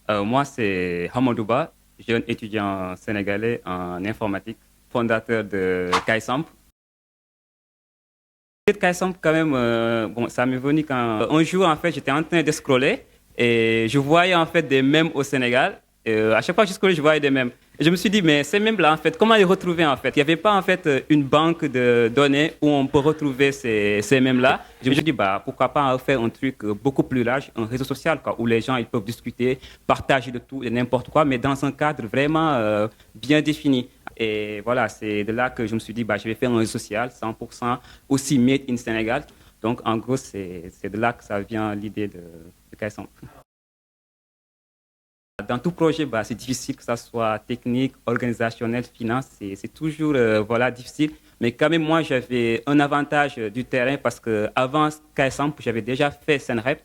Moi, c'est Hamadouba, jeune étudiant sénégalais en informatique, fondateur de Kaisamp. Kaisamp, quand même, bon, ça m'est venu quand un jour, en fait, j'étais en train de scroller et je voyais en fait des mèmes au Sénégal. À chaque fois que je scrollais, je voyais des mèmes. Et je me suis dit, mais ces mèmes-là, en fait, comment les retrouver en fait? Il n'y avait pas en fait une banque de données où on peut retrouver ces mèmes-là. Je me suis dit, bah, pourquoi pas en faire un truc beaucoup plus large, un réseau social, quoi, où les gens ils peuvent discuter, partager de tout et n'importe quoi, mais dans un cadre vraiment bien défini. Et voilà, c'est de là que je me suis dit, bah, je vais faire un réseau social 100% aussi made in Sénégal. Donc, en gros, c'est de là que ça vient l'idée de Kaisamp. Dans tout projet, bah, c'est difficile que ça soit technique, organisationnel, finance, c'est toujours voilà, difficile. Mais quand même, moi, j'avais un avantage du terrain parce que avant KSAMP, j'avais déjà fait Senrep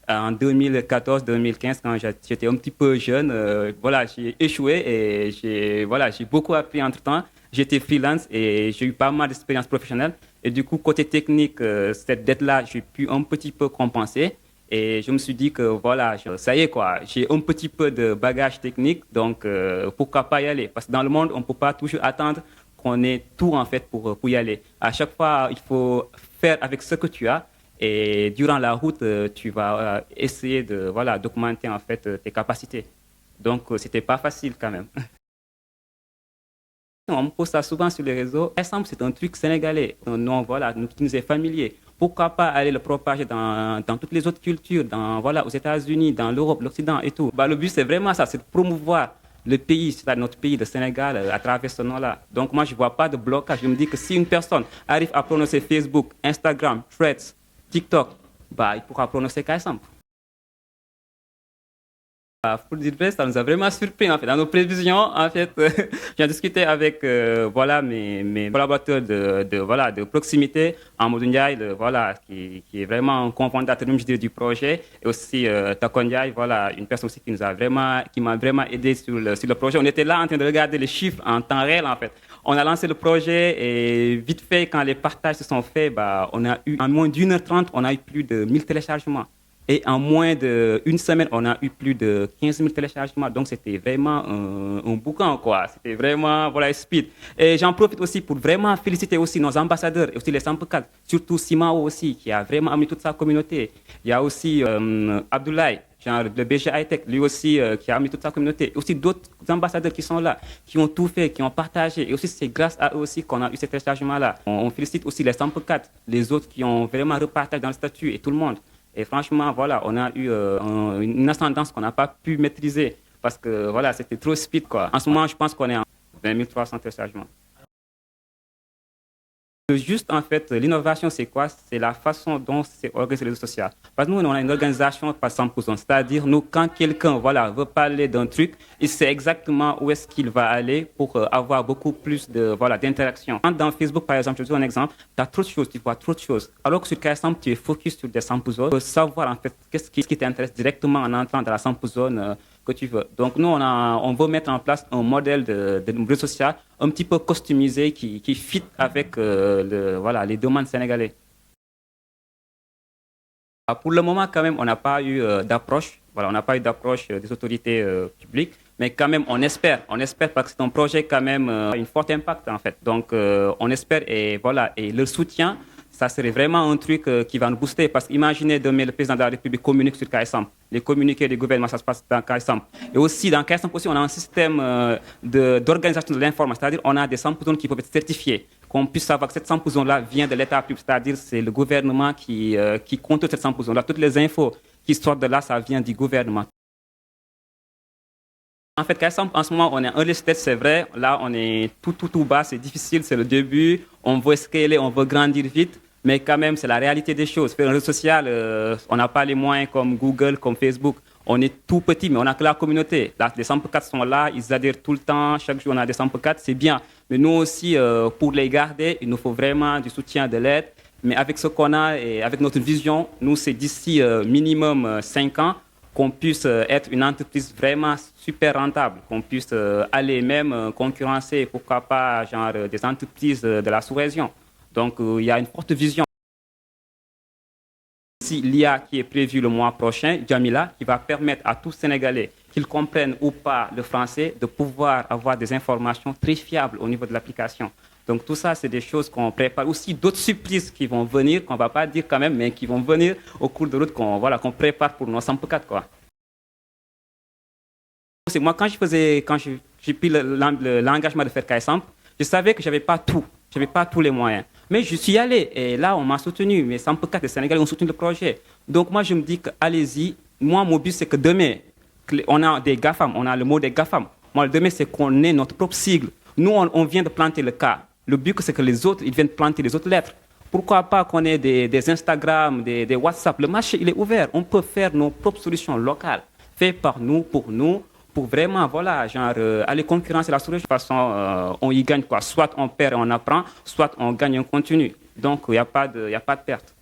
en 2014-2015 quand j'étais un petit peu jeune. Voilà, j'ai échoué et j'ai beaucoup appris entre-temps. J'étais freelance et j'ai eu pas mal d'expérience professionnelle. Et du coup, côté technique, cette dette-là, j'ai pu un petit peu compenser. Et je me suis dit que voilà, ça y est quoi, j'ai un petit peu de bagage technique, donc pourquoi pas y aller? Parce que dans le monde, on ne peut pas toujours attendre qu'on ait tout en fait pour y aller. À chaque fois, il faut faire avec ce que tu as. Et durant la route, tu vas essayer de voilà, documenter en fait tes capacités. Donc, c'était pas facile quand même. On me pose ça souvent sur les réseaux. Ensemble, c'est un truc sénégalais. Un nom, voilà, qui nous est familier. Pourquoi pas aller le propager dans toutes les autres cultures, voilà, aux États-Unis, dans l'Europe, l'Occident et tout. Bah, le but, c'est vraiment ça, c'est de promouvoir le pays, c'est notre pays, le Sénégal, à travers ce nom-là. Donc moi, je ne vois pas de blocage. Je me dis que si une personne arrive à prononcer Facebook, Instagram, Threads, TikTok, bah, il pourra prononcer Kaisamp. Pour dire vrai, ça nous a vraiment surpris en fait. Dans nos prévisions, en fait, j'ai discuté avec voilà mes collaborateurs voilà de proximité, Amadou Ndiaye, voilà qui est vraiment un cofondateur même, je dirais, du projet, et aussi Takon Ndiaye, voilà une personne aussi qui m'a vraiment aidé sur le projet. On était là en train de regarder les chiffres en temps réel en fait. On a lancé le projet et vite fait quand les partages se sont faits, bah on a eu en moins d'une heure trente, on a eu plus de 1000 téléchargements. Et en moins d'une semaine, on a eu plus de 15 000 téléchargements. Donc, c'était vraiment un boucan, quoi. C'était vraiment, voilà, speed. Et j'en profite aussi pour vraiment féliciter aussi nos ambassadeurs et aussi les 104, surtout Simao aussi, qui a vraiment amené toute sa communauté. Il y a aussi Abdoulaye, genre le BG Hightech, lui aussi, qui a amené toute sa communauté. Et aussi d'autres ambassadeurs qui sont là, qui ont tout fait, qui ont partagé. Et aussi, c'est grâce à eux aussi qu'on a eu ces téléchargements-là. On félicite aussi les 104, les autres qui ont vraiment repartagé dans le statut et tout le monde. Et franchement, voilà, on a eu une ascendance qu'on n'a pas pu maîtriser parce que voilà, c'était trop speed, quoi. En ce moment, je pense qu'on est en 20 300 téléchargements. Juste, en fait, l'innovation, c'est quoi? C'est la façon dont c'est organisé les réseaux sociaux. Parce que nous, on a une organisation par 100%. C'est-à-dire, nous, quand quelqu'un voilà, veut parler d'un truc, il sait exactement où est-ce qu'il va aller pour avoir beaucoup plus voilà, d'interaction. Dans Facebook, par exemple, je te donne un exemple, tu as trop de choses, tu vois trop de choses. Alors que sur KSM, tu es focus sur des 100 zones, tu peux savoir en fait qu'est-ce qui t'intéresse directement en entrant dans la 100 zone que tu veux. Donc nous, on veut mettre en place un modèle de réseau social un petit peu customisé qui fit avec voilà, les demandes sénégalais. Pour le moment, quand même, on n'a pas eu d'approche. Voilà, on n'a pas eu d'approche des autorités publiques, mais quand même, on espère parce que c'est un projet quand même un fort impact en fait. Donc, on espère et voilà, et le soutien, ça serait vraiment un truc qui va nous booster. Parce qu'imaginez demain, le président de la République communique sur KSAMP. Les communiqués du gouvernement, ça se passe dans KSAMP. Et aussi, dans KSAMP aussi, on a un système d'organisation de l'information. C'est-à-dire on a des samples qui peuvent être certifiés. Qu'on puisse savoir que cette samples-là vient de l'État public. C'est-à-dire c'est le gouvernement qui contrôle cette samples-là. Toutes les infos qui sortent de là, ça vient du gouvernement. En fait, KSAMP, en ce moment, on est en early stage, c'est vrai. Là, on est tout bas, c'est difficile, c'est le début. On veut scaler, on veut grandir vite. Mais quand même, c'est la réalité des choses. Faire un réseau social, on n'a pas les moyens comme Google, comme Facebook. On est tout petit, mais on n'a que la communauté. Là, les 104 sont là, ils adhèrent tout le temps. Chaque jour, on a des 104, c'est bien. Mais nous aussi, pour les garder, il nous faut vraiment du soutien, de l'aide. Mais avec ce qu'on a et avec notre vision, nous, c'est d'ici minimum 5 ans qu'on puisse être une entreprise vraiment super rentable, qu'on puisse aller même concurrencer, pourquoi pas, genre des entreprises de la sous-région. Donc, il y a une forte vision. Si l'IA qui est prévue le mois prochain, Jamila, qui va permettre à tous Sénégalais, qu'ils comprennent ou pas le français, de pouvoir avoir des informations très fiables au niveau de l'application. Donc tout ça, c'est des choses qu'on prépare. Aussi d'autres surprises qui vont venir, qu'on ne va pas dire quand même, mais qui vont venir au cours de route, qu'on prépare pour nos 104, quoi. C'est moi, quand j'ai pris l'engagement de faire KSAMP, je savais que je n'avais pas tout, je n'avais pas tous les moyens. Mais je suis allé et là, on m'a soutenu. Mais 104, les Sénégalais ont soutenu le projet. Donc moi, je me dis que allez-y. Moi, mon but, c'est que demain, on a des GAFAM, on a le mot des GAFAM. Moi, demain, c'est qu'on ait notre propre sigle. Nous, on vient de planter le cas. Le but, c'est que les autres, ils viennent planter les autres lettres. Pourquoi pas qu'on ait des Instagram, des WhatsApp. Le marché, il est ouvert. On peut faire nos propres solutions locales, faites par nous, pour vraiment, voilà, aller concurrencer la solution. De toute façon, on y gagne quoi. Soit on perd et on apprend, soit on gagne et on continue. Donc, il n'y a pas de perte.